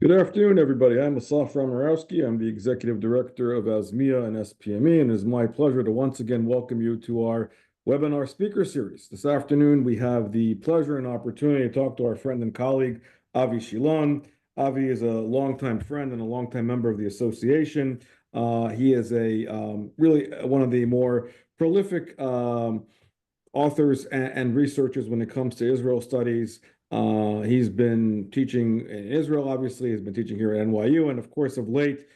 Good afternoon, everybody. I'm Asaf Ramarowski. I'm the Executive Director of ASMIA and SPME, and it is my pleasure to once again welcome you to our webinar speaker series. This afternoon, we have the pleasure and opportunity to talk to our friend and colleague, Avi Shilon. Avi is a longtime friend and a longtime member of the association. He is really one of the more prolific authors and researchers when it comes to Israel studies. He's been teaching in Israel, obviously. He's been teaching here at NYU. And of course, of late,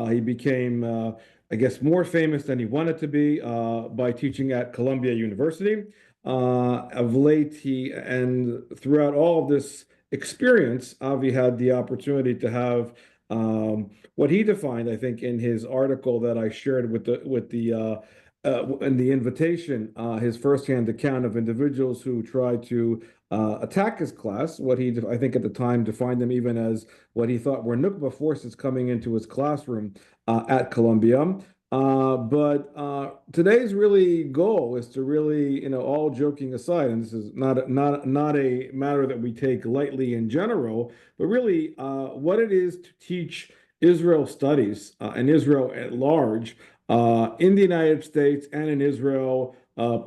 he became, I guess, more famous than he wanted to be by teaching at Columbia University. Of late, and throughout all of this experience, Avi had the opportunity to have what he defined, I think, in his article that I shared in the invitation, his firsthand account of individuals who tried to attack his class, what he, I think at the time, defined them even as what he thought were Nukba forces coming into his classroom at Columbia. But today's really goal is to really, all joking aside, and this is not a matter that we take lightly in general, but really what it is to teach Israel studies and Israel at large in the United States and in Israel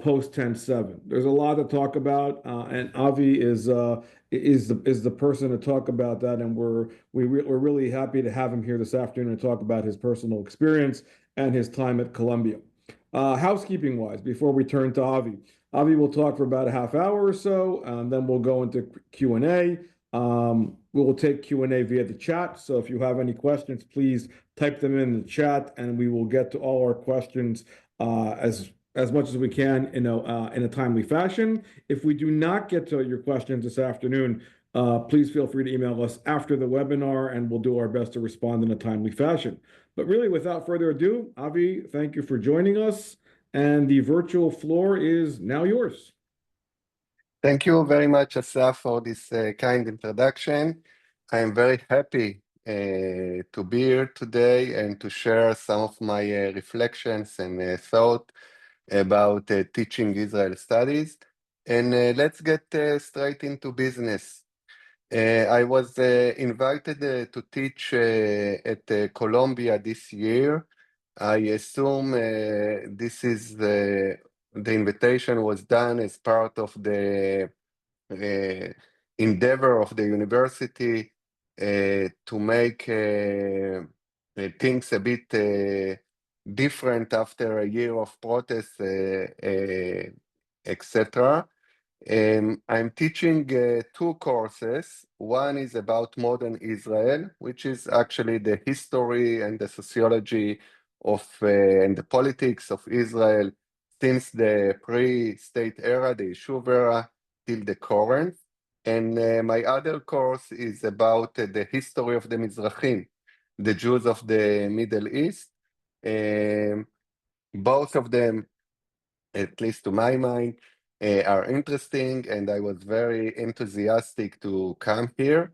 post 10/7. There's a lot to talk about, and Avi is the person to talk about that, and we're really happy to have him here this afternoon to talk about his personal experience and his time at Columbia. Housekeeping wise, before we turn to Avi will talk for about a half hour or so, and then we'll go into Q&A. We will take Q&A via the chat. So if you have any questions, please type them in the chat, and we will get to all our questions as much as we can in a timely fashion. If we do not get to your questions this afternoon, please feel free to email us after the webinar, and we'll do our best to respond in a timely fashion. But really, without further ado, Avi, thank you for joining us, and the virtual floor is now yours. Thank you very much, Asaf, for this kind introduction. I am very happy to be here today and to share some of my reflections and thought about teaching Israel studies. And let's get straight into business. I was invited to teach at Columbia this year. I assume this is the invitation was done as part of the endeavor of the university to make things a bit different after a year of protests, etc. I'm teaching two courses. One is about modern Israel, which is actually the history and the sociology of and the politics of Israel since the pre-state era, the Yishuv era, till the current. And my other course is about the history of the Mizrahim, the Jews of the Middle East. Both of them, at least to my mind, are interesting, and I was very enthusiastic to come here.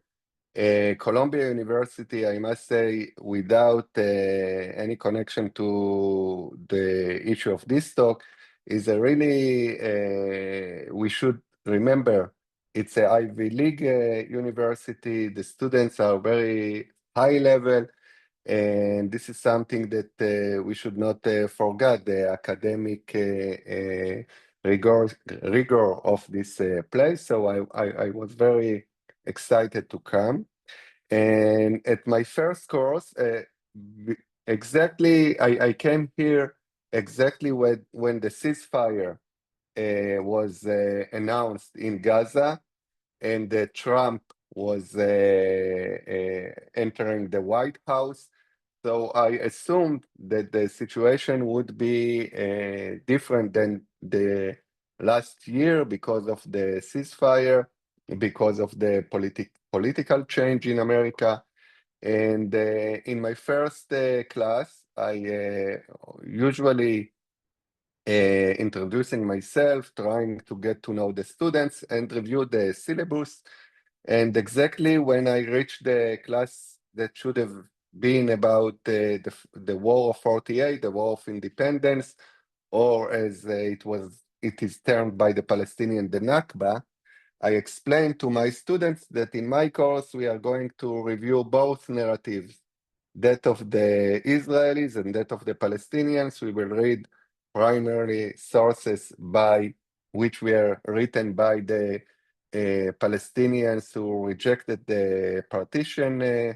Columbia University, I must say, without any connection to the issue of this talk, is a really, we should remember, it's a Ivy League university. The students are very high level, and this is something that we should not forget, the academic rigor of this place. So I was very excited to come. And at my first course, exactly, I came here exactly when the ceasefire was announced in Gaza, and Trump was entering the White House. So I assumed that the situation would be different than the last year because of the ceasefire, because of the political change in America. And in my first class, I usually introducing myself, trying to get to know the students and review the syllabus. And exactly when I reached the class that should have been about the War of 48, the War of Independence, or as it is termed by the Palestinian, the Nakba, I explained to my students that in my course, we are going to review both narratives, that of the Israelis and that of the Palestinians. We will read primarily sources by which were written by the Palestinians who rejected the partition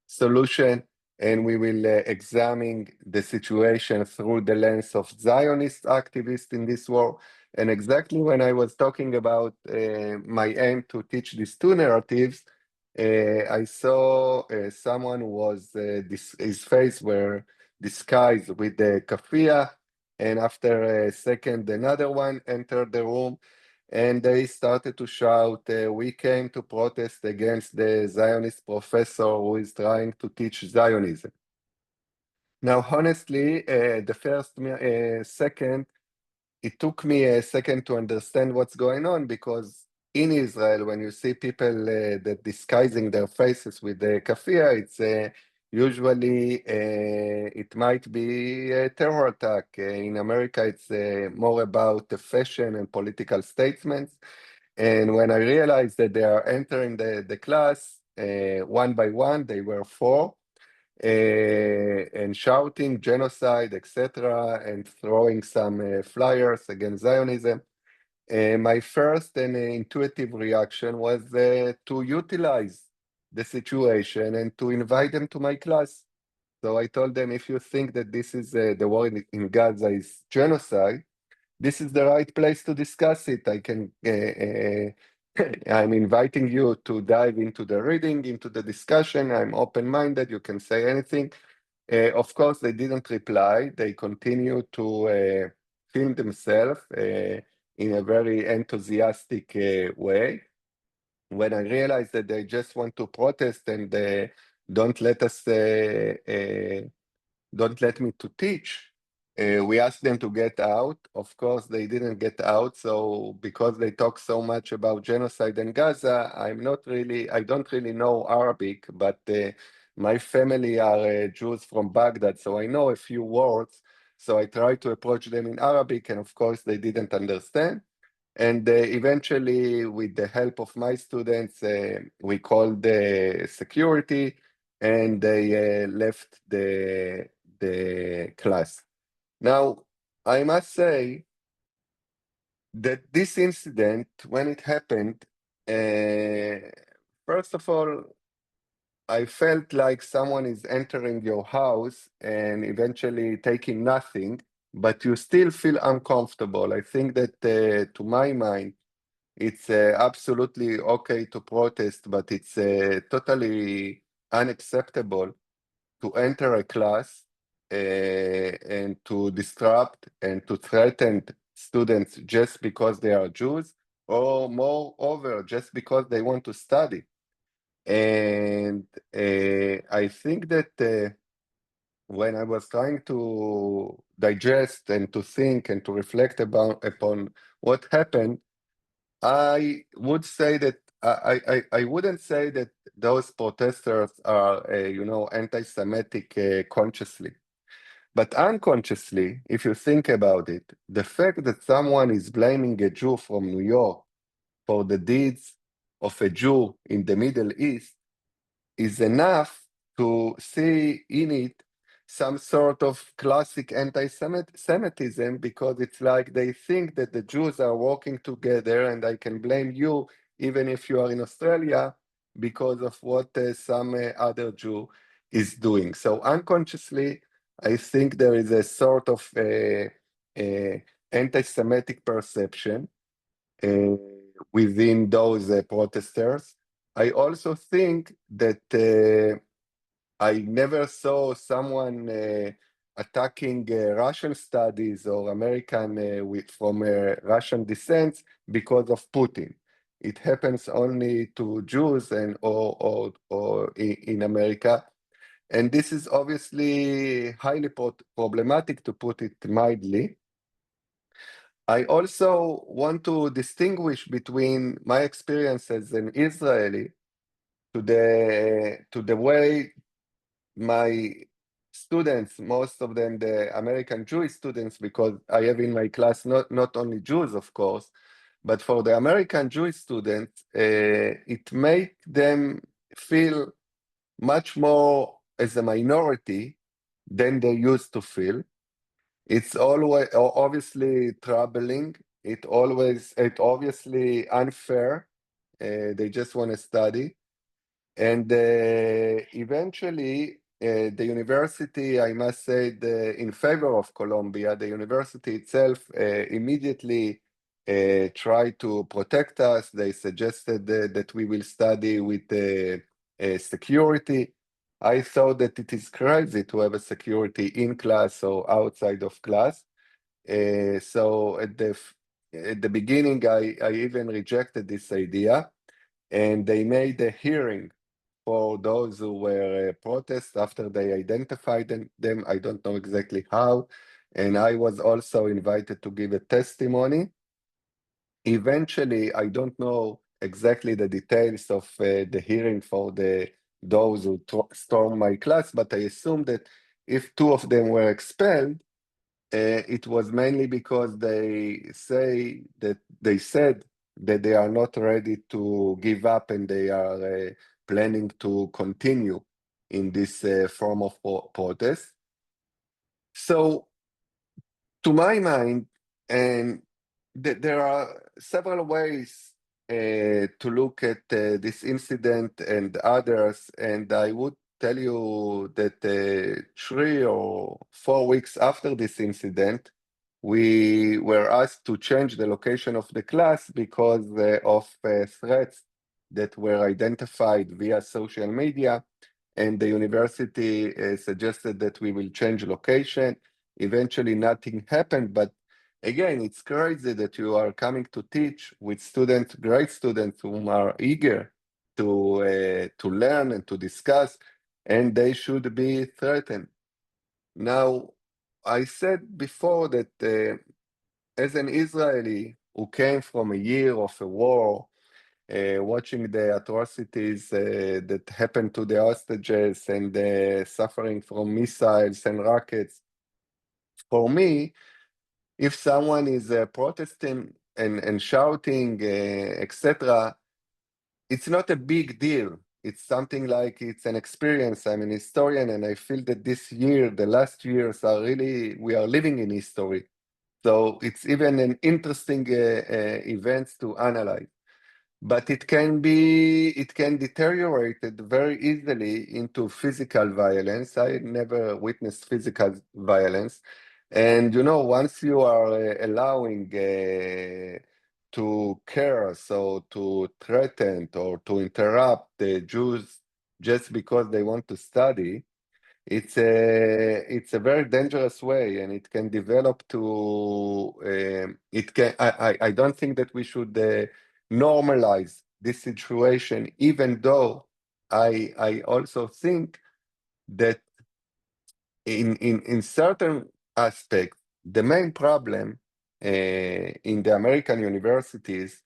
solution, and we will examine the situation through the lens of Zionist activists in this war. And exactly when I was talking about my aim to teach these two narratives, I saw someone who was, his face were disguised with the kafia, and after a second, another one entered the room, and they started to shout, we came to protest against the Zionist professor who is trying to teach Zionism. Now, honestly, the first second, it took me a second to understand what's going on, because in Israel, when you see people that disguising their faces with the kafia, it's usually it might be a terror attack. In America, it's more about the fashion and political statements. And when I realized that they are entering the class one by one, they were four, and shouting genocide, etc., and throwing some flyers against Zionism. My first and intuitive reaction was to utilize the situation and to invite them to my class. So I told them, if you think that this is the war in Gaza is genocide, this is the right place to discuss it. I'm inviting you to dive into the reading, into the discussion. I'm open-minded. You can say anything. Of course, they didn't reply. They continued to film themselves in a very enthusiastic way. When I realized that they just want to protest and don't let us don't let me to teach. We asked them to get out. Of course, they didn't get out. So because they talk so much about genocide in Gaza, I don't really know Arabic, but my family are Jews from Baghdad, so I know a few words. So I tried to approach them in Arabic, and of course, they didn't understand. And eventually, with the help of my students, we called the security, and they left the class. Now, I must say that this incident, when it happened, first of all, I felt like someone is entering your house and eventually taking nothing, but you still feel uncomfortable. I think that, to my mind, it's absolutely okay to protest, but it's totally unacceptable to enter a class and to disrupt and to threaten students just because they are Jews, or moreover, just because they want to study. And I think that when I was trying to digest and to think and to reflect upon what happened, I would say that I wouldn't say that those protesters are, anti-Semitic consciously. But unconsciously, if you think about it, the fact that someone is blaming a Jew from New York for the deeds of a Jew in the Middle East is enough to see in it some sort of classic anti-Semitism, because it's like they think that the Jews are working together and I can blame you even if you are in Australia because of what some other Jew is doing. So unconsciously, I think there is a sort of anti-Semitic perception within those protesters. I also think that I never saw someone attacking Russian studies or American from Russian descent because of Putin. It happens only to Jews or in America. And this is obviously highly problematic, to put it mildly. I also want to distinguish between my experience as an Israeli to the way my students, most of them the American Jewish students, because I have in my class not only Jews, of course, But for the American Jewish students, it makes them feel much more as a minority than they used to feel. It's always obviously troubling. It obviously unfair. They just want to study. And eventually, the university, I must say, in favor of Colombia, the university itself immediately tried to protect us. They suggested that we will study with security. I thought that it is crazy to have a security in class or outside of class. So at the beginning, I even rejected this idea, and they made a hearing for those who were protest after they identified them. I don't know exactly how. And I was also invited to give a testimony. Eventually, I don't know exactly the details of the hearing for those who stormed my class, but I assume that if two of them were expelled, it was mainly because they said that they are not ready to give up and they are planning to continue in this form of protest. So, to my mind, and there are several ways to look at this incident and others, and I would tell you that 3 or 4 weeks after this incident, we were asked to change the location of the class because of threats that were identified via social media, and the university suggested that we will change location. Eventually, nothing happened, but again, it's crazy that you are coming to teach with students, great students whom are eager to learn and to discuss, and they should be threatened. Now, I said before that as an Israeli who came from a year of a war, watching the atrocities that happened to the hostages and suffering from missiles and rockets, for me, if someone is protesting and shouting, etc., it's not a big deal. It's something like it's an experience. I'm an historian, and I feel that this year, the last years are really, we are living in history. So it's even an interesting event to analyze. But it can deteriorate very easily into physical violence. I never witnessed physical violence. And once you are allowing to care, so to threaten or to interrupt the Jews just because they want to study, it's a very dangerous way, and it can develop to I don't think that we should normalize this situation, even though I also think that in certain aspects, the main problem in the American universities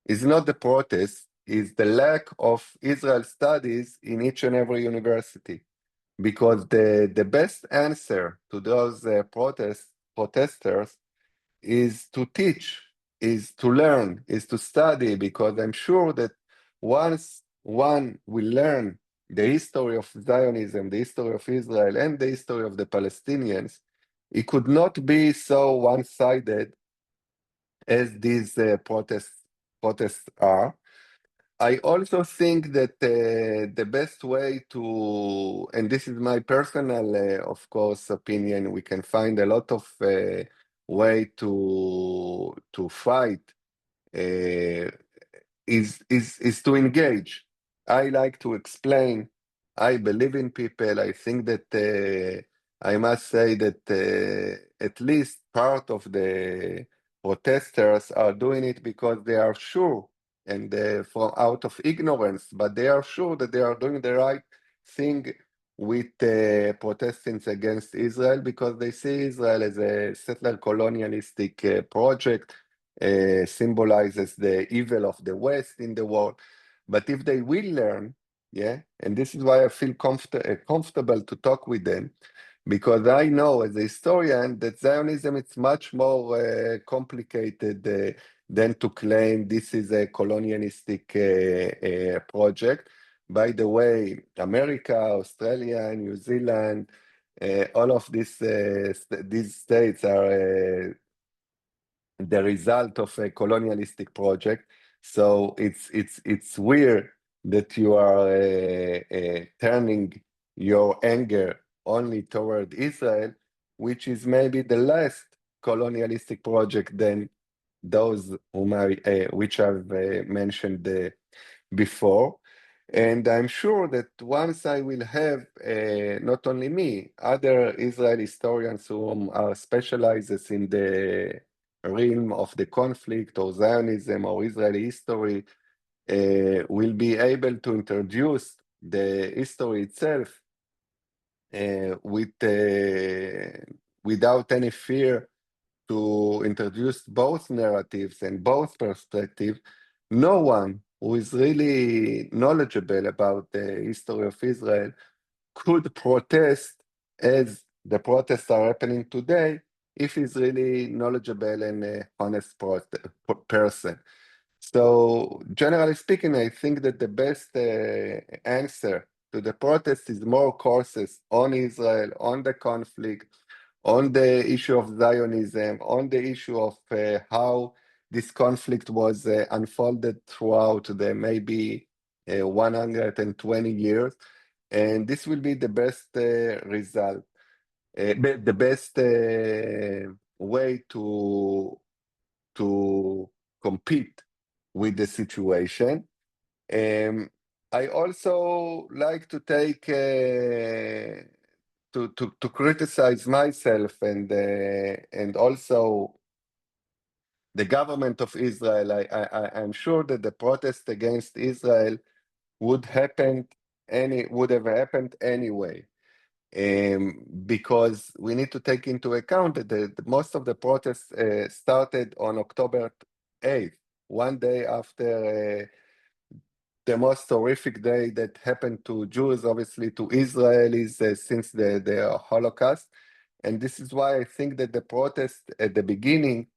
is not the protest, is the lack of Israel studies in each and every university. Because the best answer to those protesters is to teach, is to learn, is to study, because I'm sure that once one will learn the history of Zionism, the history of Israel, and the history of the Palestinians, it could not be so one-sided as these protests are. I also think that the best way to, and this is my personal, of course, opinion, we can find a lot of way to fight uh, is to engage. I like to explain. I believe in people. I think that I must say that at least part of the protesters are doing it because they are sure and from out of ignorance, but they are sure that they are doing the right thing with protesting against Israel because they see Israel as a settler colonialistic project, symbolizes the evil of the West in the world. But if they will learn, yeah, and this is why I feel comfortable to talk with them, because I know as a historian that Zionism is much more complicated than to claim this is a colonialistic project. By the way, America, Australia, New Zealand, all of these states are the result of a colonialistic project. So it's weird that you are turning your anger only toward Israel, which is maybe the last colonialistic project than those which I've mentioned before. And I'm sure that once I will have, not only me, other Israeli historians who are specialized in the realm of the conflict or Zionism or Israeli history, will be able to introduce the history itself without any fear to introduce both narratives and both perspectives. No one who is really knowledgeable about the history of Israel could protest as the protests are happening today if he's really knowledgeable and a honest person. So generally speaking, I think that the best answer to the protest is more courses on Israel, on the conflict, on the issue of Zionism, on the issue of how this conflict was unfolded throughout the maybe 120 years. And this will be the best result, the best way to compete with the situation. I also like to take to criticize myself and also the government of Israel. I'm sure that the protest against Israel would have happened anyway. Because we need to take into account that most of the protests started on October 8th, one day after the most horrific day that happened to Jews, obviously to Israelis since the Holocaust. And this is why I think that the protests at the beginning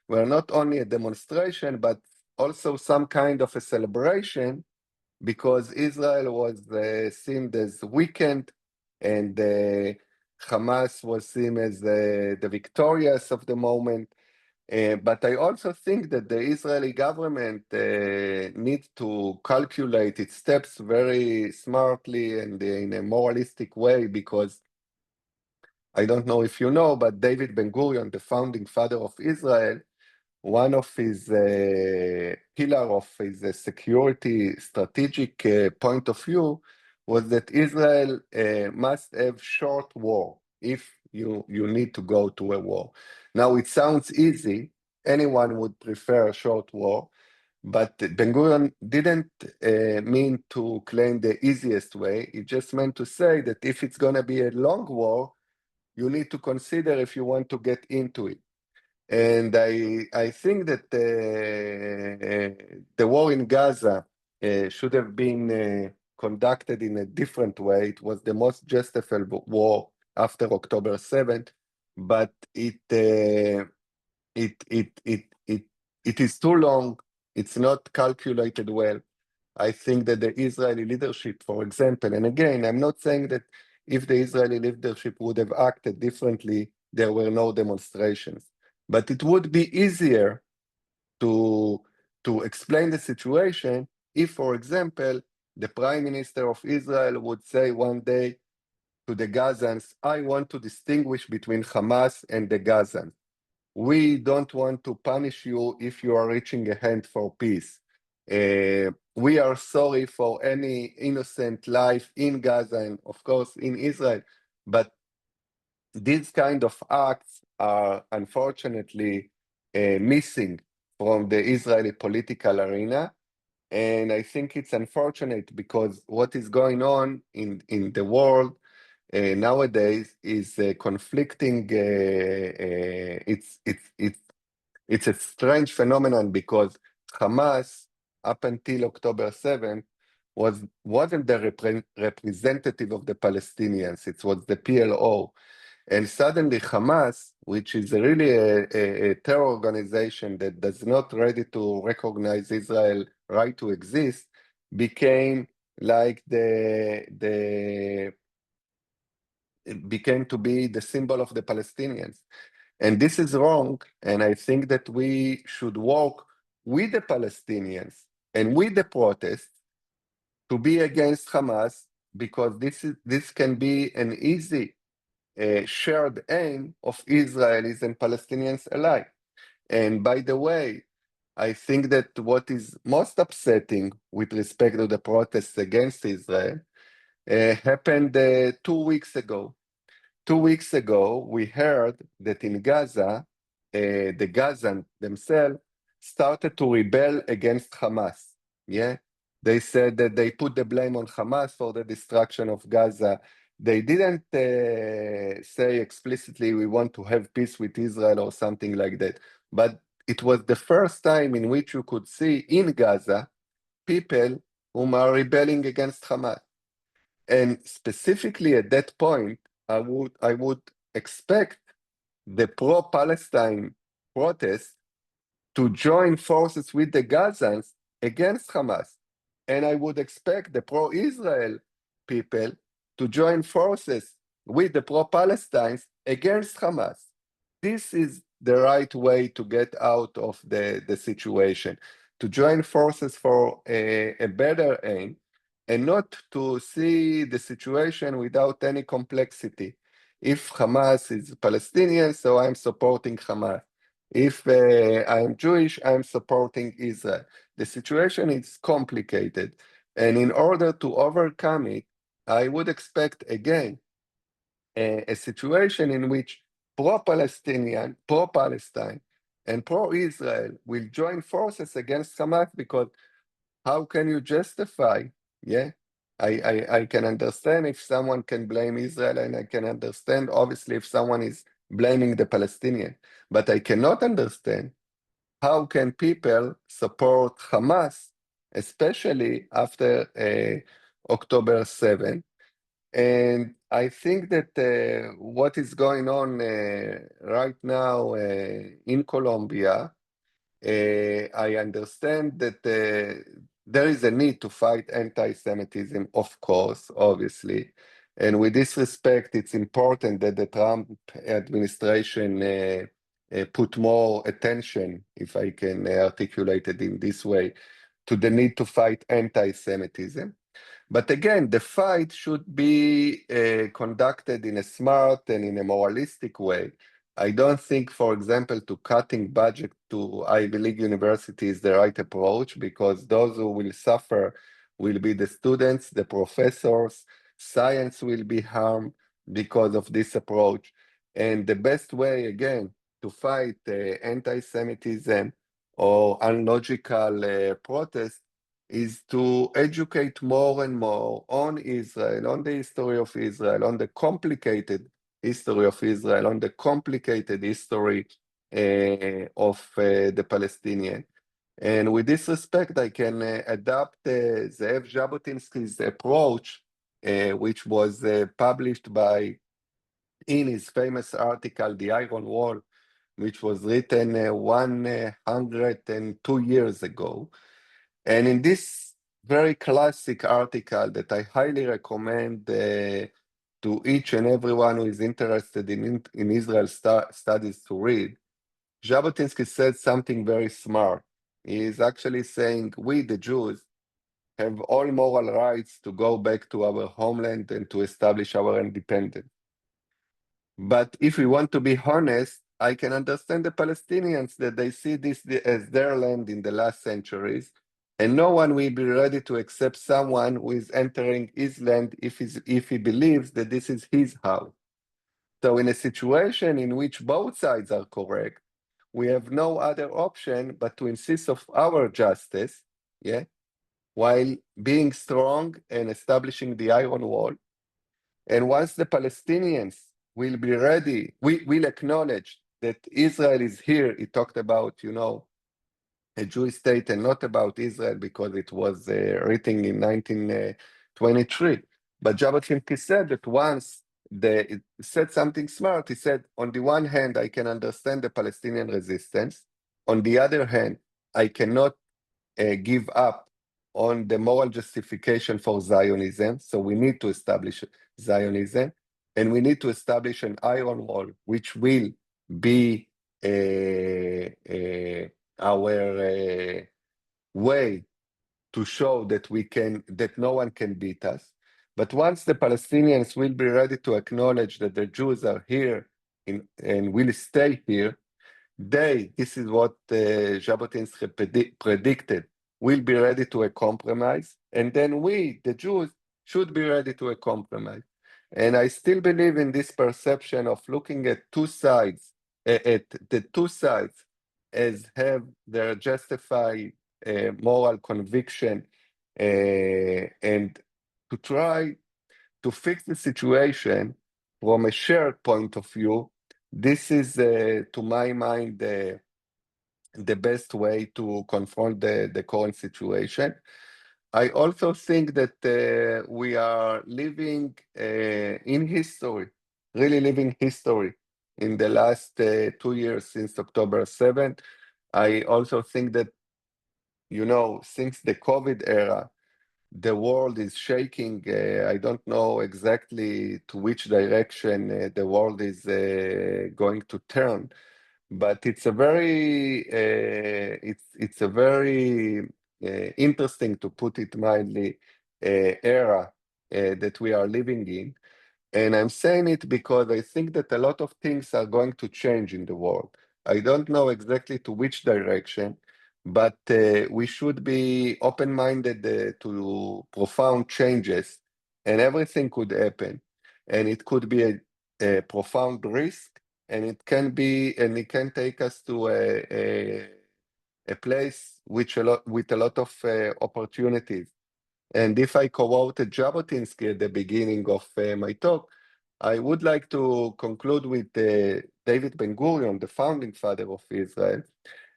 were not only a demonstration, but also some kind of a celebration, because Israel was seen as weakened and Hamas was seen as the victorious of the moment. But I also think that the Israeli government needs to calculate its steps very smartly and in a moralistic way, because I don't know if you know, but David Ben-Gurion, the founding father of Israel, one of his pillar of his security strategic point of view was that Israel must have short war if you need to go to a war. Now it sounds easy, anyone would prefer a short war, but Ben-Gurion didn't mean to claim the easiest way. It just meant to say that if it's going to be a long war, you need to consider if you want to get into it. And I think that the war in Gaza should have been conducted in a different way. It was the most justifiable war after October 7th, but it is too long. It's not calculated well. I think that the Israeli leadership, for example, and again, I'm not saying that if the Israeli leadership would have acted differently, there were no demonstrations. But it would be easier to explain the situation if, for example, the Prime Minister of Israel would say one day to the Gazans, I want to distinguish between Hamas and the Gazans. We don't want to punish you if you are reaching a hand for peace. We are sorry for any innocent life in Gaza and, of course, in Israel. But these kind of acts are unfortunately missing from the Israeli political arena. And I think it's unfortunate because what is going on in the world nowadays is conflicting. It's a strange phenomenon because Hamas, up until October 7th, wasn't the representative of the Palestinians. It was the PLO. And suddenly Hamas, which is really a terror organization that does not ready to recognize Israel right to exist, became like it became to be the symbol of the Palestinians. And this is wrong. And I think that we should work with the Palestinians and with the protests to be against Hamas, because this can be an easy shared aim of Israelis and Palestinians alike. And by the way, I think that what is most upsetting with respect to the protests against Israel happened 2 weeks ago. 2 weeks ago, we heard that in Gaza, the Gazans themselves started to rebel against Hamas. Yeah, they said that they put the blame on Hamas for the destruction of Gaza. They didn't say explicitly we want to have peace with Israel or something like that. But it was the first time in which you could see in Gaza people who are rebelling against Hamas. And specifically at that point, I would expect the pro-Palestine protests to join forces with the Gazans against Hamas. And I would expect the pro-Israel people to join forces with the pro-Palestines against Hamas. This is the right way to get out of the situation, to join forces for a better aim, and not to see the situation without any complexity. If Hamas is Palestinian, so I'm supporting Hamas. If I'm Jewish, I'm supporting Israel. The situation is complicated. And in order to overcome it, I would expect, again, a situation in which pro-Palestinian, pro-Palestine, and pro-Israel will join forces against Hamas, because how can you justify? Yeah, I can understand if someone can blame Israel, and I can understand, obviously, if someone is blaming the Palestinian. But I cannot understand how can people support Hamas, especially after October 7th. And I think that what is going on right now in Colombia, I understand that there is a need to fight anti-Semitism, of course, obviously. And with this respect, it's important that the Trump administration put more attention, if I can articulate it in this way, to the need to fight anti-Semitism. But again, the fight should be conducted in a smart and in a moralistic way. I don't think, for example, to cutting budget to Ivy League universities is the right approach, because those who will suffer will be the students, the professors. Science will be harmed because of this approach. And the best way, again, to fight anti-Semitism or unlogical protest is to educate more and more on Israel, on the history of Israel, on the complicated history of Israel, on the complicated history of the Palestinian. And with this respect, I can adapt Ze'ev Jabotinsky's approach, which was published in his famous article, The Iron Wall, which was written 102 years ago. And in this very classic article that I highly recommend to each and everyone who is interested in Israel studies to read, Jabotinsky said something very smart. He is actually saying, we, the Jews, have all moral rights to go back to our homeland and to establish our independence. But if we want to be honest, I can understand the Palestinians that they see this as their land in the last centuries, and no one will be ready to accept someone who is entering his land if he believes that this is his house. So in a situation in which both sides are correct, we have no other option but to insist of our justice, yeah, while being strong and establishing the iron wall. And once the Palestinians will be ready, we will acknowledge that Israel is here. He talked about, a Jewish state and not about Israel because it was written in 1923. But Jabotinsky said that once it said something smart. He said, on the one hand, I can understand the Palestinian resistance. On the other hand, I cannot give up on the moral justification for Zionism. So we need to establish Zionism, and we need to establish an iron wall, which will be our way to show that that no one can beat us. But once the Palestinians will be ready to acknowledge that the Jews are here and will stay here, this is what Jabotinsky predicted, will be ready to a compromise. And then we, the Jews, should be ready to a compromise. And I still believe in this perception of looking at two sides, at the two sides as have their justified moral conviction, and to try to fix the situation from a shared point of view. This is, to my mind, the best way to confront the current situation. I also think that we are living in history, really living history in the last 2 years since October 7th. I also think that, since the COVID era, the world is shaking. I don't know exactly to which direction the world is going to turn, but it's a very interesting, to put it mildly, era that we are living in. And I'm saying it because I think that a lot of things are going to change in the world. I don't know exactly to which direction, but we should be open-minded to profound changes, and everything could happen. And it could be a profound risk, and it can take us to a place with a lot of opportunities. And if I quoted Jabotinsky at the beginning of my talk, I would like to conclude with David Ben-Gurion, the founding father of Israel.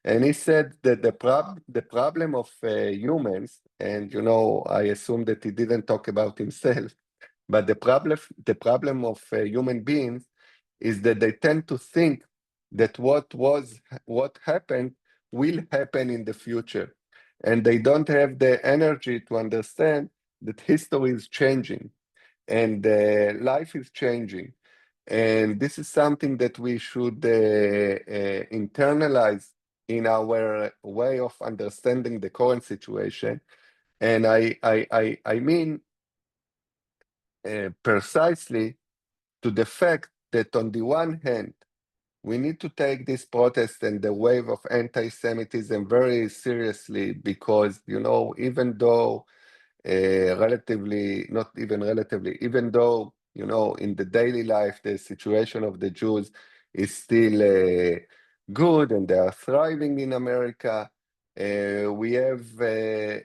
And he said that the problem of humans, and I assume that he didn't talk about himself, but the problem of human beings is that they tend to think that what happened will happen in the future. And they don't have the energy to understand that history is changing and life is changing. And this is something that we should internalize in our way of understanding the current situation. And I mean precisely to the fact that on the one hand, we need to take this protest and the wave of anti-Semitism very seriously, because, even though even though, in the daily life, the situation of the Jews is still good and they are thriving in America, we have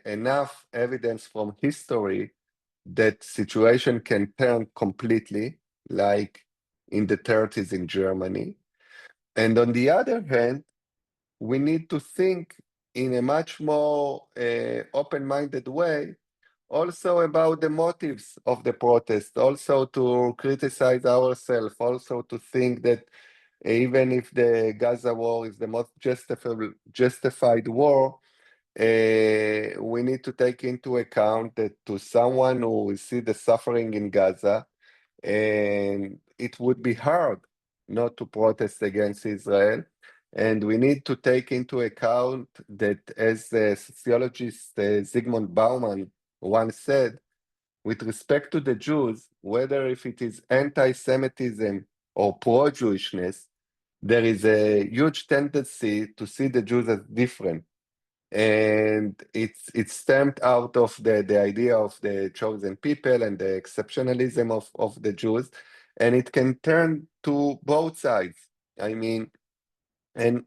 enough evidence from history that situation can turn completely, like in the 30s in Germany. And on the other hand, we need to think in a much more open-minded way also about the motives of the protest, also to criticize ourselves, also to think that even if the Gaza war is the most justified war, we need to take into account that to someone who will see the suffering in Gaza, and it would be hard not to protest against Israel. And we need to take into account that, as the sociologist Zygmunt Bauman once said, with respect to the Jews, whether if it is anti-Semitism or pro-Jewishness, there is a huge tendency to see the Jews as different. And it's stamped out of the idea of the chosen people and the exceptionalism of the Jews, and it can turn to both sides. I mean, and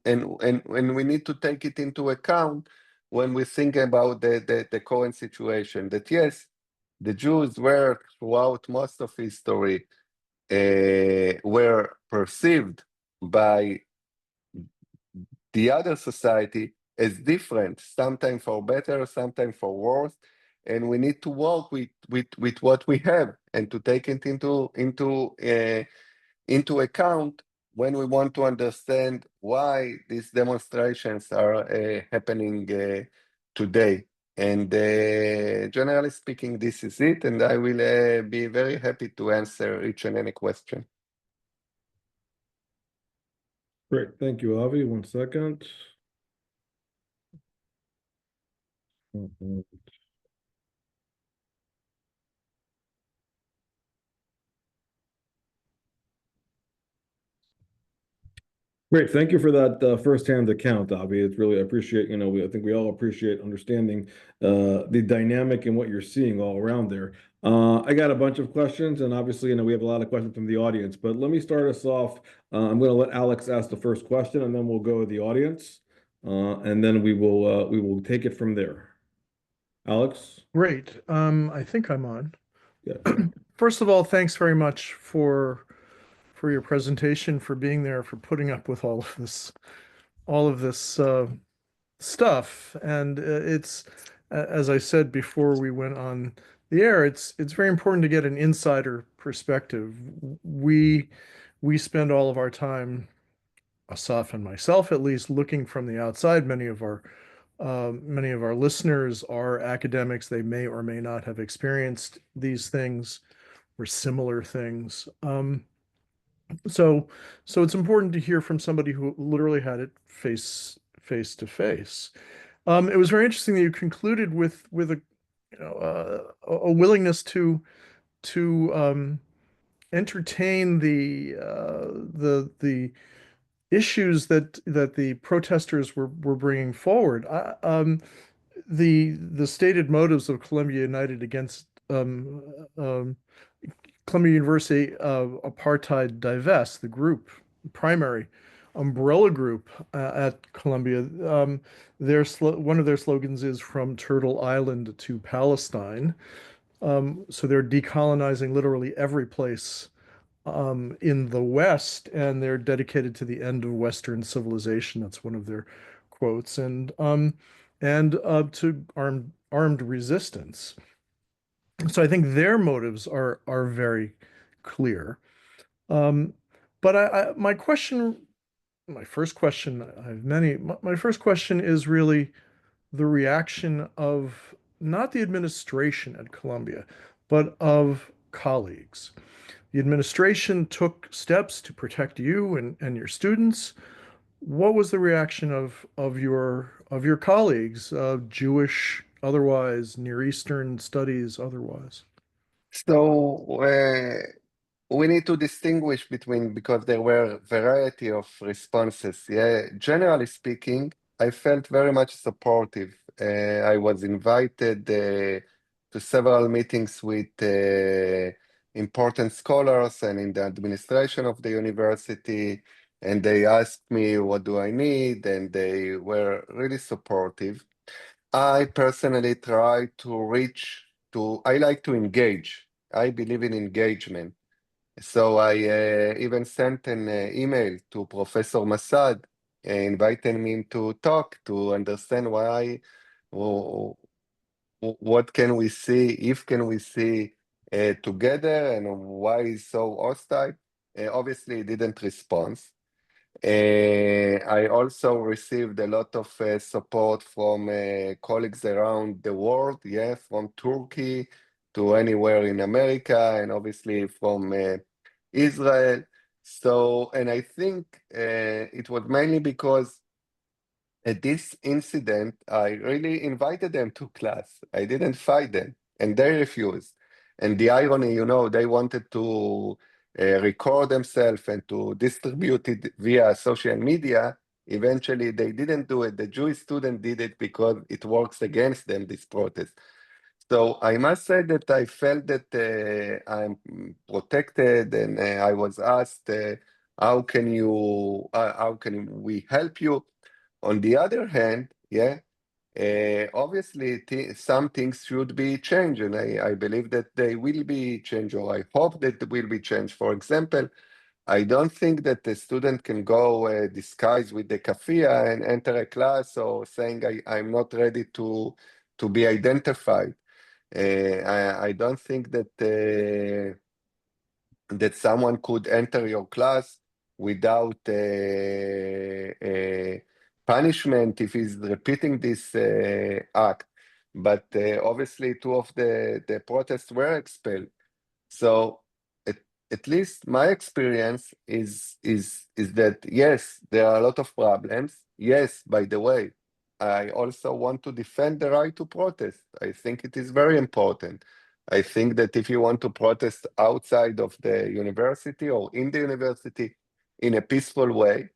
we need to take it into account when we think about the current situation, that yes, the Jews were throughout most of history were perceived by the other society as different, sometimes for better, sometimes for worse. and we need to work with what we have and to take it into account when we want to understand why these demonstrations are happening today. And generally speaking, this is it, and I will be very happy to answer each and any question. Great. Thank you, Avi. 1 second. Great. Thank you for that firsthand account, Avi. It's really, I appreciate, I think we all appreciate understanding the dynamic and what you're seeing all around there. I got a bunch of questions, and obviously, we have a lot of questions from the audience, but let me start us off. I'm going to let Alex ask the first question, and then we'll go to the audience, and then we will take it from there. Alex? Great. I think I'm on. Yeah. First of all, thanks very much for your presentation, for being there, for putting up with all of this stuff. And it's, as I said before we went on the air, it's very important to get an insider perspective. We spend all of our time, Asaf and myself at least, looking from the outside. Many of our listeners are academics. They may or may not have experienced these things or similar things. So it's important to hear from somebody who literally had it face to face. It was very interesting that you concluded with a willingness to entertain the issues that the protesters were bringing forward. The stated motives of Columbia United against Columbia University Apartheid Divest, the group, primary umbrella group at Columbia. One of their slogans is "From Turtle Island to Palestine." So they're decolonizing literally every place in the West, and they're dedicated to the end of Western civilization. That's one of their quotes, and to armed resistance. So I think their motives are very clear. But my first question, I have many. My first question is really the reaction of not the administration at Columbia, but of colleagues. The administration took steps to protect you and your students. What was the reaction of your colleagues, Jewish, otherwise, Near Eastern studies, otherwise? So we need to distinguish between, because there were a variety of responses. Yeah, generally speaking, I felt very much supportive. I was invited to several meetings with important scholars and in the administration of the university, and they asked me what do I need, and they were really supportive. I personally try to I like to engage. I believe in engagement. So I even sent an email to Professor Massad, inviting him to talk to understand why, what can we see, if can we see together, and why he's so hostile. Obviously, he didn't respond. I also received a lot of support from colleagues around the world, yeah, from Turkey to anywhere in America, and obviously from Israel. So, and I think it was mainly because at this incident, I really invited them to class. I didn't fight them, and they refused. And the irony, they wanted to record themselves and to distribute it via social media. Eventually, they didn't do it. The Jewish student did it because it works against them, this protest. So I must say that I felt that I'm protected, and I was asked, how can we help you? On the other hand, yeah, obviously some things should be changed, and I believe that they will be changed, or I hope that they will be changed. For example, I don't think that the student can go disguised with the kafia and enter a class or saying I'm not ready to be identified. I don't think that that someone could enter your class without punishment if he's repeating this act. But obviously, two of the protests were expelled. So at least my experience is that yes, there are a lot of problems. Yes, by the way, I also want to defend the right to protest. I think it is very important. I think that if you want to protest outside of the university or in the university in a peaceful way,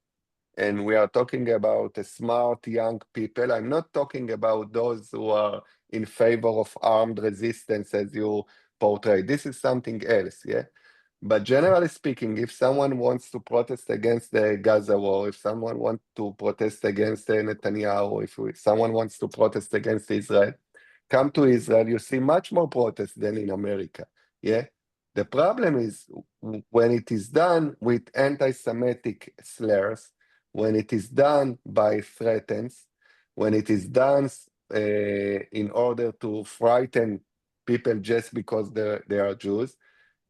and we are talking about a smart young people, I'm not talking about those who are in favor of armed resistance as you portray. This is something else, yeah? But generally speaking, if someone wants to protest against the Gaza war, if someone wants to protest against Netanyahu, if someone wants to protest against Israel, come to Israel, you see much more protests than in America, yeah? The problem is when it is done with anti-Semitic slurs, when it is done by threats, when it is done in order to frighten people just because they are Jews.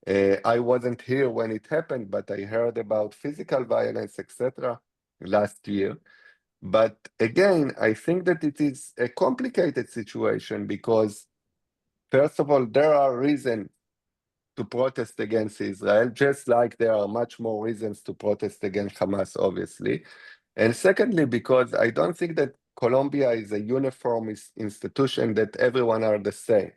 I wasn't here when it happened, but I heard about physical violence, etc. last year. But again, I think that it is a complicated situation because, first of all, there are reasons to protest against Israel, just like there are much more reasons to protest against Hamas, obviously. And secondly, because I don't think that Colombia is a uniform institution that everyone are the same.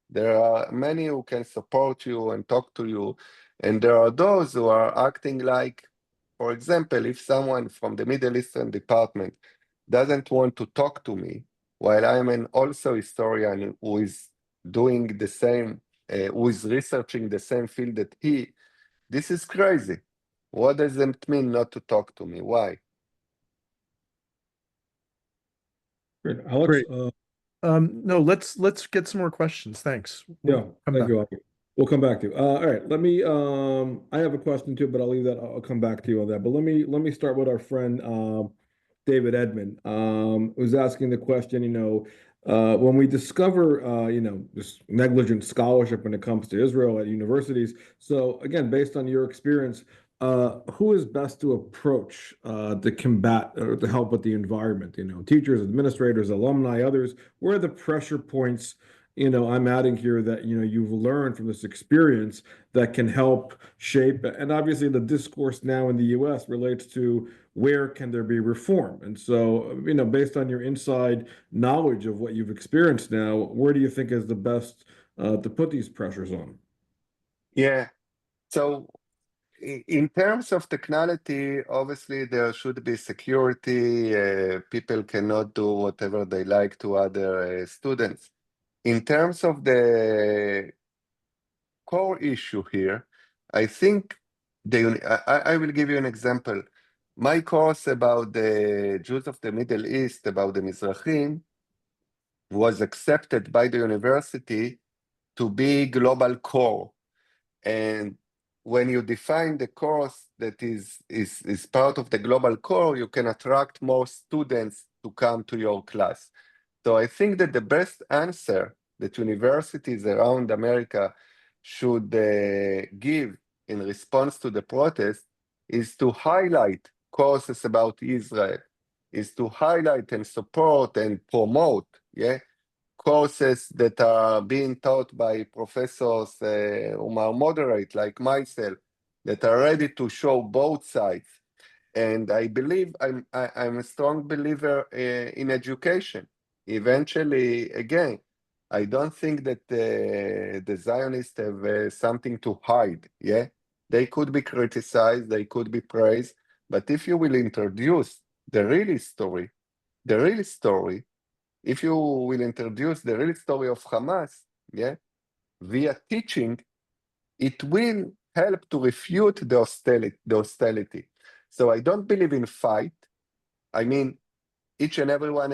There are many who can support you and talk to you, and there are those who are acting like, for example, if someone from the Middle Eastern department doesn't want to talk to me, while I'm an also historian who is doing the same, who is researching the same field that he, this is crazy. What does it mean not to talk to me? Why? Great. Alex, Great. No, let's get some more questions. Thanks. yeah, Come thank back. you. Alex. We'll come back to you. All right, let me. I have a question too, but I'll leave that. I'll come back to you on that. But let me start with our friend David Edmond, who's asking the question. When we discover this negligent scholarship when it comes to Israel at universities. So again, based on your experience, who is best to approach to combat or to help with the environment? Teachers, administrators, alumni, others. Where are the pressure points? I'm adding here that you've learned from this experience that can help shape, and obviously the discourse now in the U.S. relates to where can there be reform. And so, based on your inside knowledge of what you've experienced now, where do you think is the best to put these pressures on? Yeah. So in terms of technology, obviously there should be security. People cannot do whatever they like to other students. In terms of the core issue here, I think I will give you an example. My course about the Jews of the Middle East, about the Mizrahim, was accepted by the university to be global core. And when you define the course that is part of the global core, you can attract more students to come to your class. So I think that the best answer that universities around America should give in response to the protest is to highlight courses about Israel, is to highlight and support and promote, courses that are being taught by professors who are moderate, like myself, that are ready to show both sides. And I believe I'm a strong believer in education. Eventually, again, I don't think that the Zionists have something to hide. Yeah, they could be criticized, they could be praised, but if you will introduce the real story, if you will introduce the real story of Hamas, via teaching, it will help to refute the hostility. So I don't believe in fight. I mean, each and everyone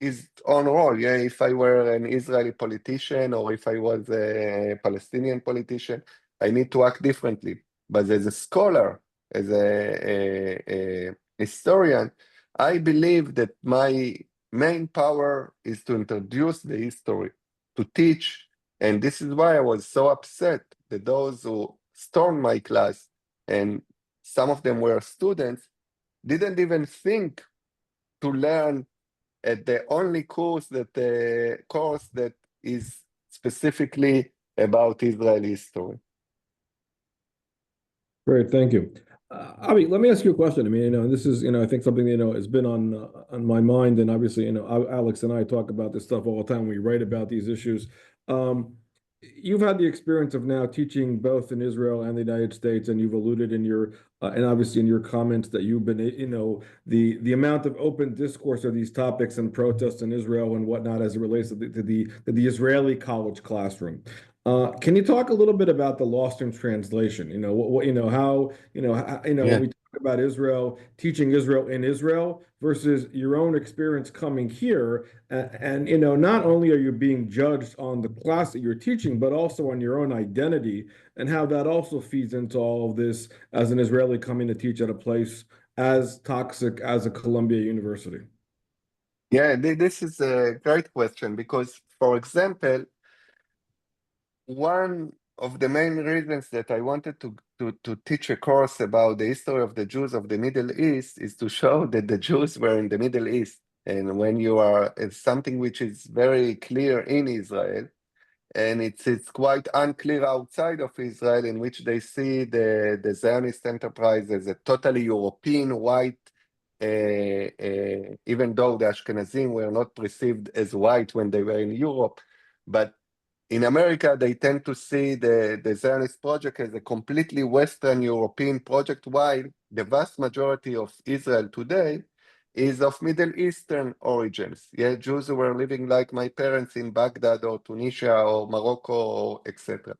is on role. Yeah, if I were an Israeli politician or if I was a Palestinian politician, I need to act differently. But as a scholar, as a historian, I believe that my main power is to introduce the history, to teach And this is why I was so upset that those who stormed my class, and some of them were students, didn't even think to learn at the only course that is specifically about Israeli history. Great, thank you. Avi, let me ask you a question. I mean, this is, I think something, has been on my mind, and obviously, Alex and I talk about this stuff all the time. We write about these issues. You've had the experience of now teaching both in Israel and the United States, and you've alluded in your and obviously in your comments that you've been, the amount of open discourse of these topics and protests in Israel and whatnot as it relates to the Israeli college classroom. Can you talk a little bit about the lost in translation? How, when Yeah. we talk about Israel, teaching Israel in Israel versus your own experience coming here, and not only are you being judged on the class that you're teaching, but also on your own identity and how that also feeds into all of this as an Israeli coming to teach at a place as toxic as a Columbia University. Yeah, this is a great question because, for example, one of the main reasons that I wanted to teach a course about the history of the Jews of the Middle East is to show that the Jews were in the Middle East. And when it's something which is very clear in Israel, and it's quite unclear outside of Israel, in which they see the Zionist enterprise as a totally European white, even though the Ashkenazim were not perceived as white when they were in Europe, but in America, they tend to see the Zionist project as a completely Western European project, while the vast majority of Israel today is of Middle Eastern origins. Yeah, Jews who were living like my parents in Baghdad or Tunisia or Morocco, or etc.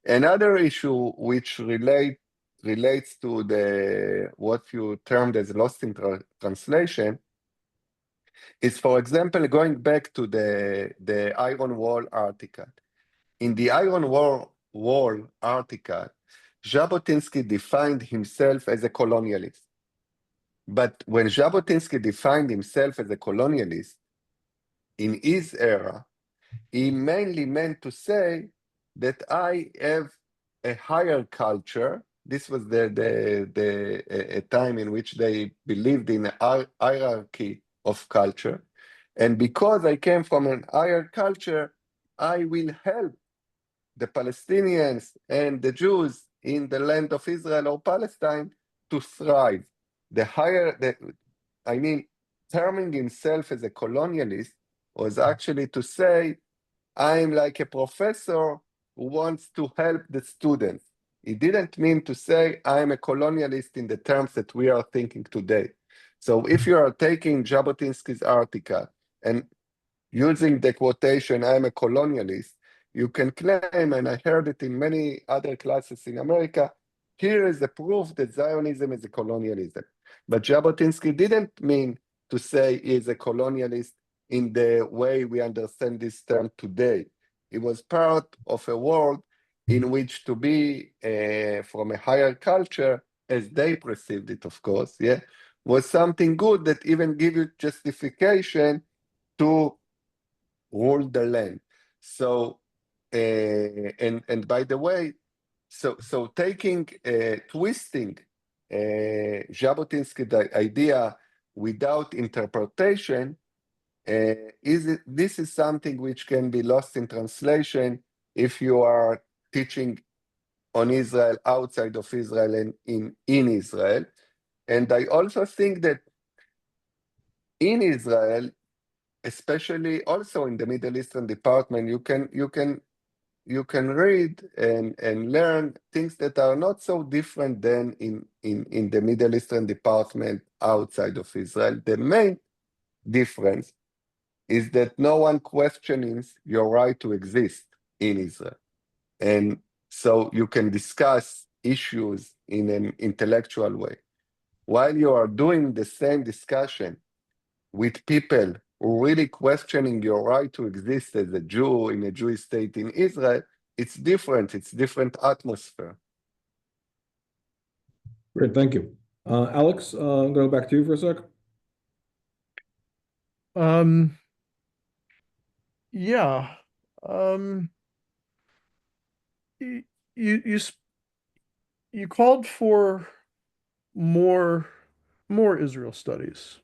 Another issue which relates to what you termed as lost in translation is, for example, going back to the Iron Wall article. In the Iron Wall article, Jabotinsky defined himself as a colonialist. But when Jabotinsky defined himself as a colonialist, in his era, he mainly meant to say that I have a higher culture. This was a time in which they believed in a hierarchy of culture. And because I came from an higher culture, I will help the Palestinians and the Jews in the land of Israel or Palestine to thrive. Terming himself as a colonialist was actually to say, I'm like a professor who wants to help the students. He didn't mean to say, I'm a colonialist in the terms that we are thinking today. So if you are taking Jabotinsky's article and using the quotation, I'm a colonialist, you can claim, and I heard it in many other classes in America, here is the proof that Zionism is a colonialism. But Jabotinsky didn't mean to say he is a colonialist in the way we understand this term today. It was part of a world in which to be from a higher culture, as they perceived it, of course, yeah, was something good that even give you justification to rule the land. So, and by the way, so taking, twisting Jabotinsky's idea without interpretation, this is something which can be lost in translation if you are teaching on Israel outside of Israel and in Israel. And I also think that in Israel, especially also in the Middle Eastern department, you can read and learn things that are not so different than in the Middle Eastern department outside of Israel. The main difference is that no one questions your right to exist in Israel. And so you can discuss issues in an intellectual way. While you are doing the same discussion with people who really questioning your right to exist as a Jew in a Jewish state in Israel, it's different atmosphere. Great, thank you. Alex, I'm going back to you for a sec. Yeah. Um, you you you called for more Israel studies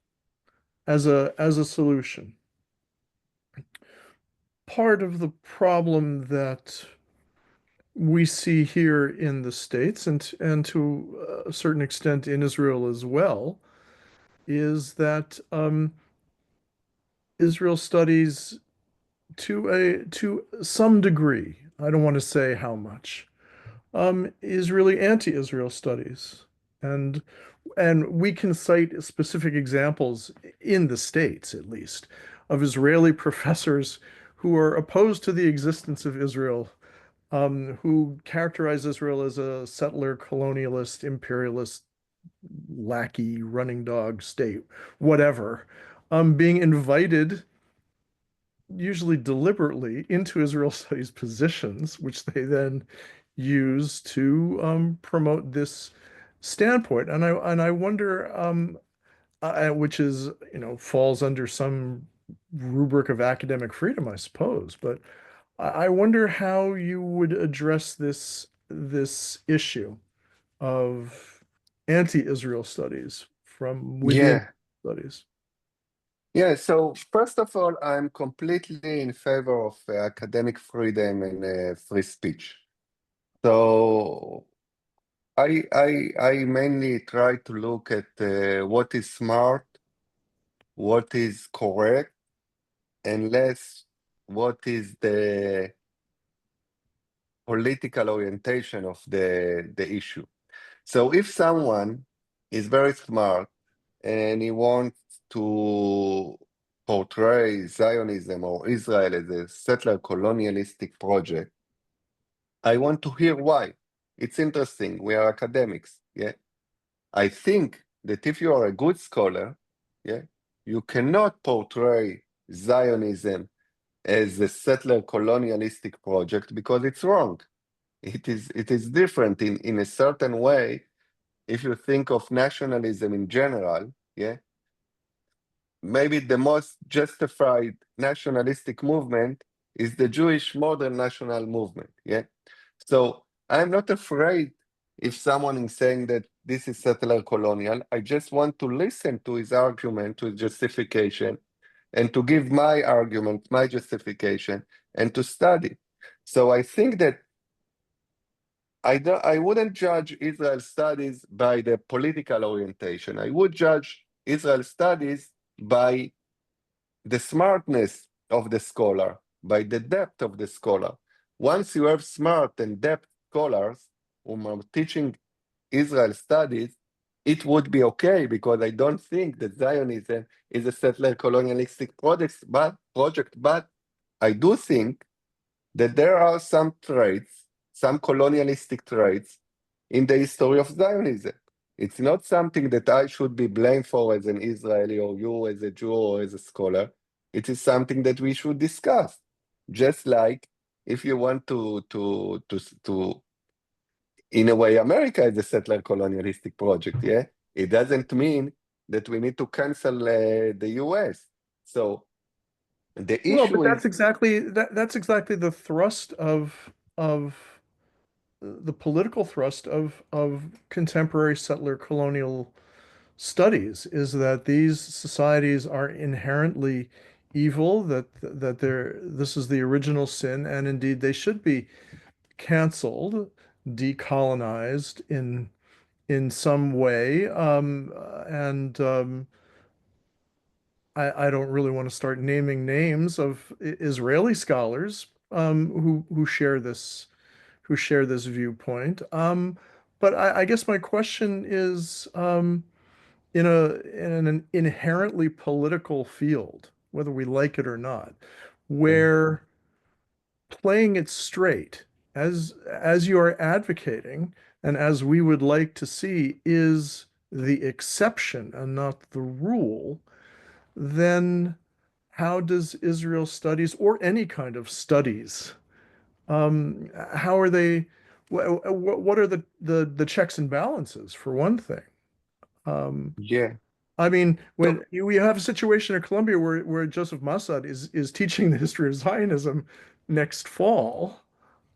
as a solution. Part of the problem that we see here in the States and to a certain extent in Israel as well is that Israel studies to some degree, I don't want to say how much, is really anti-Israel studies. And we can cite specific examples in the States, at least, of Israeli professors who are opposed to the existence of Israel, who characterize Israel as a settler, colonialist, imperialist, lackey, running dog state, whatever, being invited, usually deliberately, into Israel studies positions, which they then use to promote this standpoint. And I wonder, which is, falls under some rubric of academic freedom, I suppose. But I wonder how you would address this issue of anti-Israel studies from within Yeah. studies. Yeah, so first of all, I'm completely in favor of academic freedom and free speech. So I mainly try to look at what is smart, what is correct, and less what is the political orientation of the issue. So if someone is very smart and he wants to portray Zionism or Israel as a settler colonialistic project, I want to hear why. It's interesting. We are academics. Yeah. I think that if you are a good scholar, yeah, you cannot portray Zionism as a settler colonialistic project because it's wrong. It is different in a certain way. If you think of nationalism in general, yeah, maybe the most justified nationalistic movement is the Jewish modern national movement, yeah? So I'm not afraid if someone is saying that this is settler colonial. I just want to listen to his argument, to his justification, and to give my argument, my justification, and to study. So I think that I wouldn't judge Israel studies by the political orientation. I would judge Israel studies by the smartness of the scholar, by the depth of the scholar. Once you have smart and depth scholars who are teaching Israel studies, it would be okay because I don't think that Zionism is a settler colonialistic project, but I do think that there are some traits, some colonialistic traits in the history of Zionism. It's not something that I should be blamed for as an Israeli or you as a Jew or as a scholar. It is something that we should discuss. Just like if you want to in a way, America is a settler colonialistic project, yeah? It doesn't mean that we need to cancel the US. So the Well, but issue is, that's exactly the thrust of the political thrust of contemporary settler colonial studies is that these societies are inherently evil, that this is the original sin, and indeed they should be canceled, decolonized in some way. And I don't really want to start naming names of Israeli scholars who share this viewpoint. But I guess my question is, in an inherently political field, whether we like it or not, where playing it straight, as you are advocating, and as we would like to see, is the exception and not the rule, then how does Israel studies or any kind of studies, how are they, what are the checks and balances for one thing? Um, yeah. I mean, So when we have a situation in Colombia where Joseph Massad is teaching the history of Zionism next fall,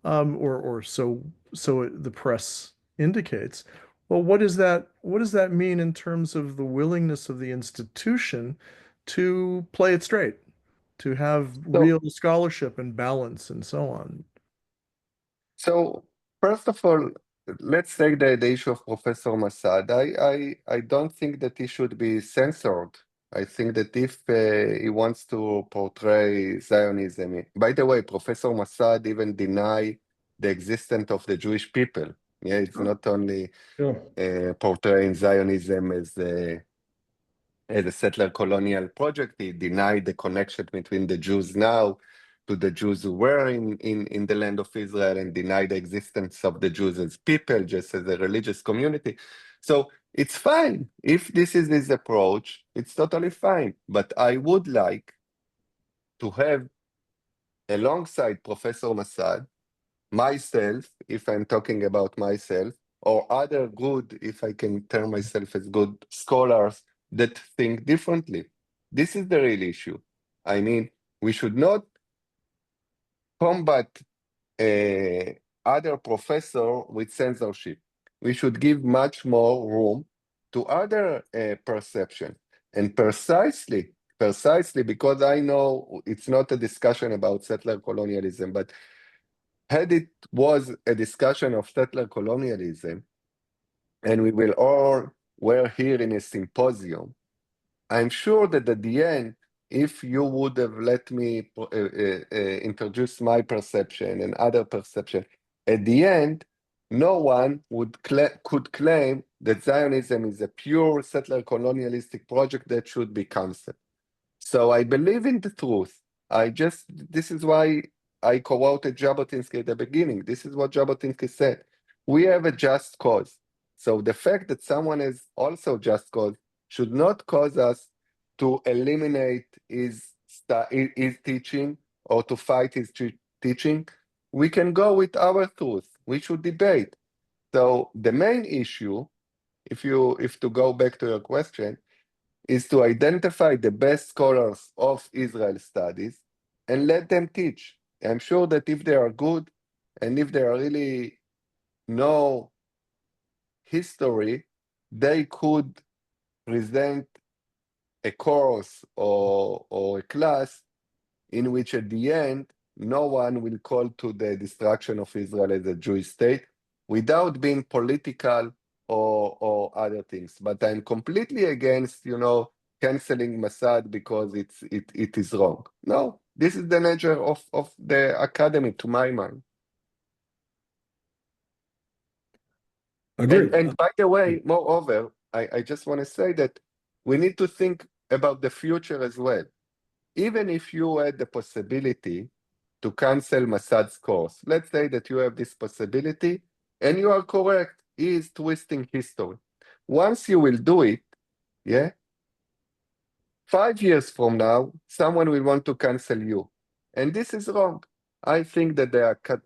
or the press indicates. Well, what does that mean in terms of the willingness of the institution to play it straight, to have So, real scholarship and balance and so on? so first of all, let's take the issue of Professor Massad. I don't think that he should be censored. I think that if he wants to portray Zionism, by the way, Professor Massad even deny the existence of the Jewish people. Yeah, it's not only Yeah. portraying Zionism as a settler colonial project. He denied the connection between the Jews now to the Jews who were in the land of Israel, and denied the existence of the Jews as people, just as a religious community. So it's fine. If this is his approach, it's totally fine. But I would like to have, alongside Professor Massad, myself, if I'm talking about myself, or other good, if I can term myself as good scholars that think differently. This is the real issue. I mean, we should not combat other professor with censorship. We should give much more room to other perception. And precisely because I know it's not a discussion about settler colonialism, but had it was a discussion of settler colonialism, and we will all were here in a symposium, I'm sure that at the end, if you would have let me introduce my perception and other perception, at the end, no one could claim that Zionism is a pure settler colonialistic project that should be cancelled. So I believe in the truth. This is why I quoted Jabotinsky at the beginning. This is what Jabotinsky said. We have a just cause. So the fact that someone is also just cause should not cause us to eliminate his teaching or to fight his teaching. We can go with our truth. We should debate. So the main issue, if to go back to your question, is to identify the best scholars of Israel studies and let them teach. I'm sure that if they are good and if they are really know history, they could present a course or a class in which at the end, no one will call to the destruction of Israel as a Jewish state without being political or other things. But I'm completely against, canceling Mossad because it is wrong. No, this is the nature of the academy, to my mind. Agreed. And by the way, moreover, I just want to say that we need to think about the future as well. Even if you had the possibility to cancel Mossad's course, let's say that you have this possibility and you are correct, he is twisting history. Once you will do it, yeah, 5 years from now, someone will want to cancel you. And this is wrong. I think that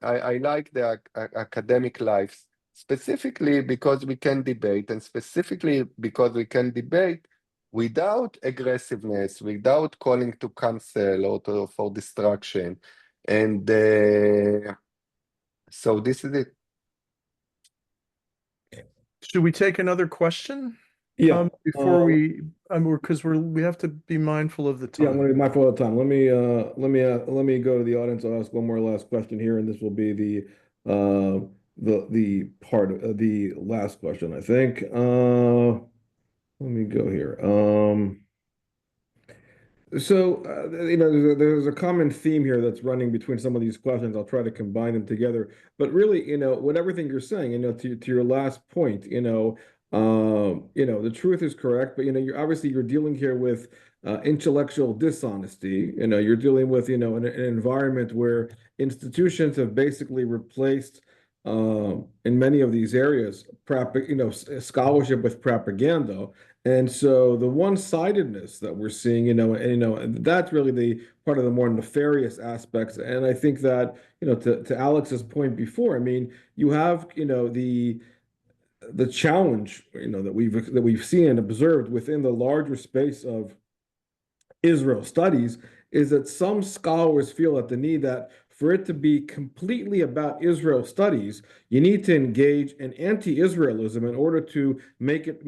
I like the academic lives, specifically because we can debate, and specifically because we can debate without aggressiveness, without calling to cancel or for destruction. And so this is it. Should we take another question? Yeah. Before because we have to be mindful of the Yeah, I'm time. going to be mindful of the time. Let me go to the audience. I'll ask one more last question here, and this will be the part of the last question, I think. Let me go here. There's a common theme here that's running between some of these questions. I'll try to combine them together. But really, with everything you're saying, to your last point, the truth is correct, but you're dealing here with intellectual dishonesty. You're dealing with, an environment where institutions have basically replaced, in many of these areas, scholarship with propaganda. And so the one-sidedness that we're seeing, and that's really the part of the more nefarious aspects. And I think that, to Alex's point before, I mean, you have, the challenge, that we've seen and observed within the larger space of Israel studies is that some scholars feel that the need that for it to be completely about Israel studies, you need to engage in anti-Israelism in order to make it,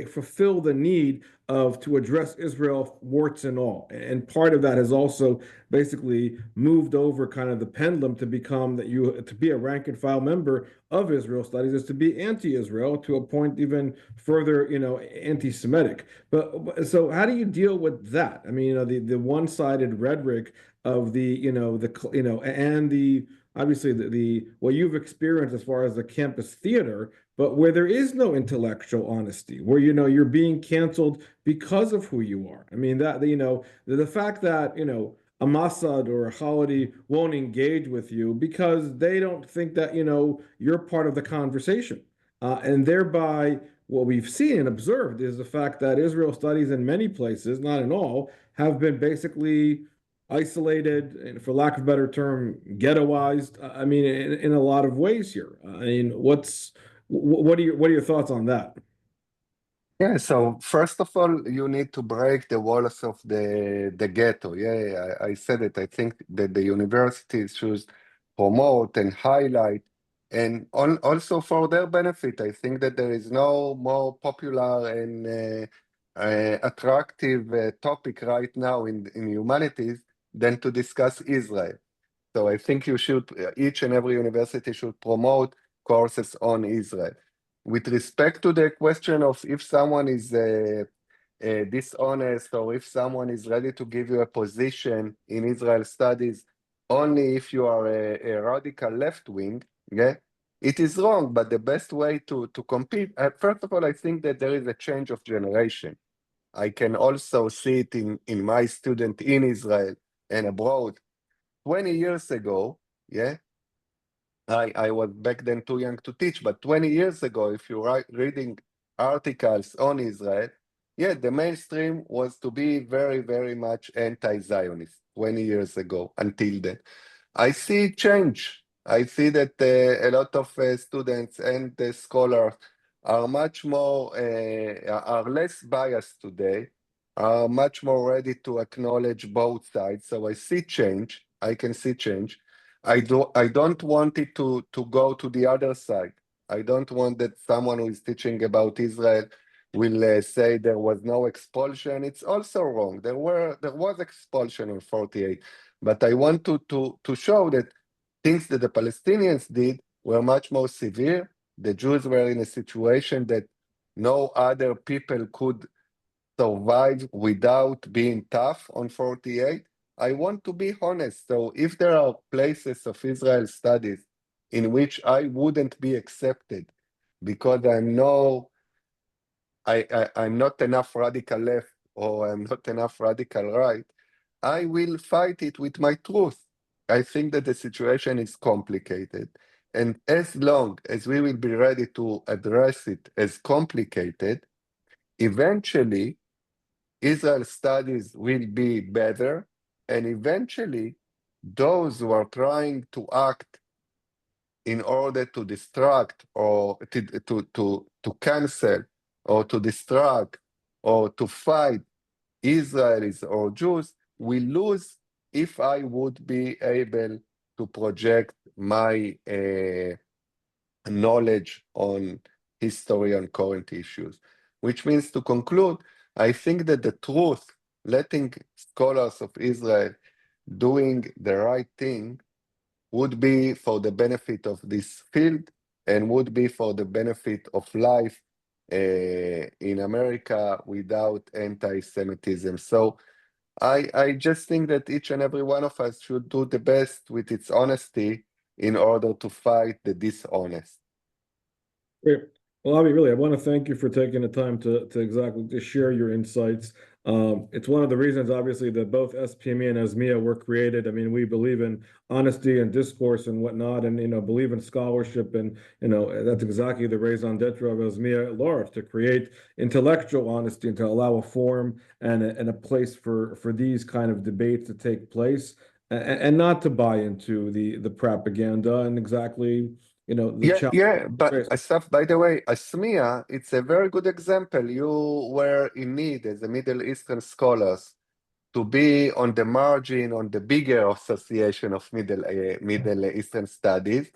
fulfill the need of to address Israel warts and all. And part of that has also basically moved over kind of the pendulum to become that you to be a rank and file member of Israel studies is to be anti-Israel to a point even further, anti-Semitic. But so how do you deal with that? I mean, the one-sided rhetoric of and the obviously the what you've experienced as far as the campus theater, but where there is no intellectual honesty, where you're being canceled because of who you are. I mean that the fact that a Mossad or a Holiday won't engage with you because they don't think that you're part of the conversation, and thereby what we've seen and observed is the fact that Israel studies in many places, not in all, have been basically isolated, and for lack of a better term, ghettoized. I mean, in a lot of ways here. I mean, what are your thoughts on that? Yeah, so first of all, you need to break the walls of the ghetto. Yeah, I said it. I think that the universities should promote and highlight, and also for their benefit. I think that there is no more popular and attractive topic right now in humanities than to discuss Israel. So I think each and every university should promote courses on Israel. With respect to the question of if someone is dishonest or if someone is ready to give you a position in Israel studies only if you are a radical left wing, yeah, it is wrong. But the best way to compete, first of all, I think that there is a change of generation. I can also see it in my student in Israel and abroad. 20 years ago, yeah, I was back then too young to teach, but 20 years ago, if you're reading articles on Israel, yeah, the mainstream was to be very, very much anti-Zionist 20 years ago until then. I see change. I see that a lot of students and scholars are much more, are less biased today, are much more ready to acknowledge both sides. So I see change. I can see change. I don't want it to go to the other side. I don't want that someone who is teaching about Israel will say there was no expulsion. It's also wrong. There was expulsion in 48, but I want to show that things that the Palestinians did were much more severe. The Jews were in a situation that no other people could survive without being tough on 48. I want to be honest. So if there are places of Israel studies in which I wouldn't be accepted because I'm not enough radical left or I'm not enough radical right, I will fight it with my truth. I think that the situation is complicated. And as long as we will be ready to address it as complicated, eventually Israel studies will be better, and eventually those who are trying to act in order to distract or to cancel or to distract or to fight Israelis or Jews will lose if I would be able to project my knowledge on history and current issues. Which means, to conclude, I think that the truth, letting scholars of Israel doing the right thing would be for the benefit of this field and would be for the benefit of life in America without anti-Semitism. So I just think that each and every one of us should do the best with its honesty in order to fight the dishonest. Great. Well, Avi, really, I want to thank you for taking the time to exactly to share your insights. It's one of the reasons, obviously, that both SPME and ASMEA were created. I mean, we believe in honesty and discourse and whatnot, and believe in scholarship, and that's exactly the raison d'etre of ASMEA at large, to create intellectual honesty and to allow a forum and a place for these kind of debates to take place, and not to buy into the propaganda and exactly the challenge. Yeah, but Asaf, by the way, ASMEA, it's a very good example. You were in need as a Middle Eastern scholars to be on the margin, on the bigger association of Middle Eastern studies,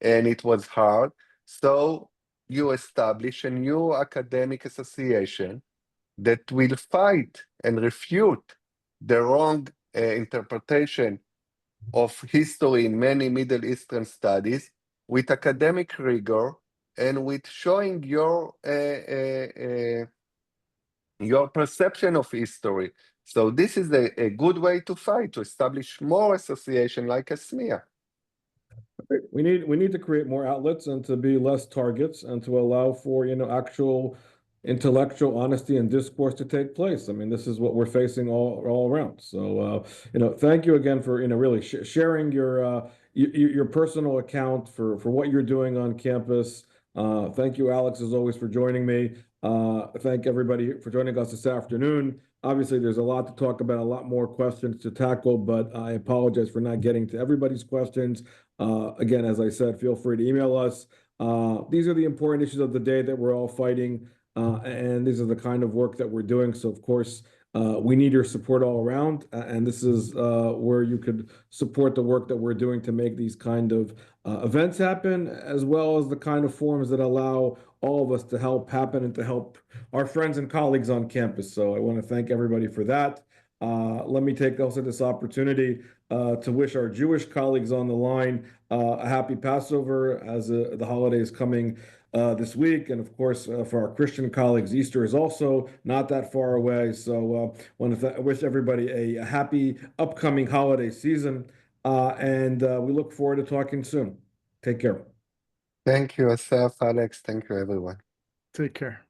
and it was hard. So you establish a new academic association that will fight and refute the wrong interpretation of history in many Middle Eastern studies with academic rigor and with showing your perception of history. So this is a good way to fight, to establish more association like SPME. We need to create more outlets and to be less targets and to allow for, actual intellectual honesty and discourse to take place. I mean, this is what we're facing all around. So, thank you again for, really sharing your personal account for what you're doing on campus. Thank you, Alex, as always, for joining me. Thank everybody for joining us this afternoon. Obviously, there's a lot to talk about, a lot more questions to tackle, but I apologize for not getting to everybody's questions. Again, as I said, feel free to email us. These are the important issues of the day that we're all fighting, and these are the kind of work that we're doing. So, of course, we need your support all around, and this is where you could support the work that we're doing to make these kind of events happen, as well as the kind of forums that allow all of us to help happen and to help our friends and colleagues on campus. So I want to thank everybody for that. Let me take also this opportunity to wish our Jewish colleagues on the line a happy Passover as the holiday is coming this week. And of course, for our Christian colleagues, Easter is also not that far away. So I want to wish everybody a happy upcoming holiday season. And we look forward to talking soon. Take care. Thank you, Asaf, Alex. Thank you, everyone. Take care.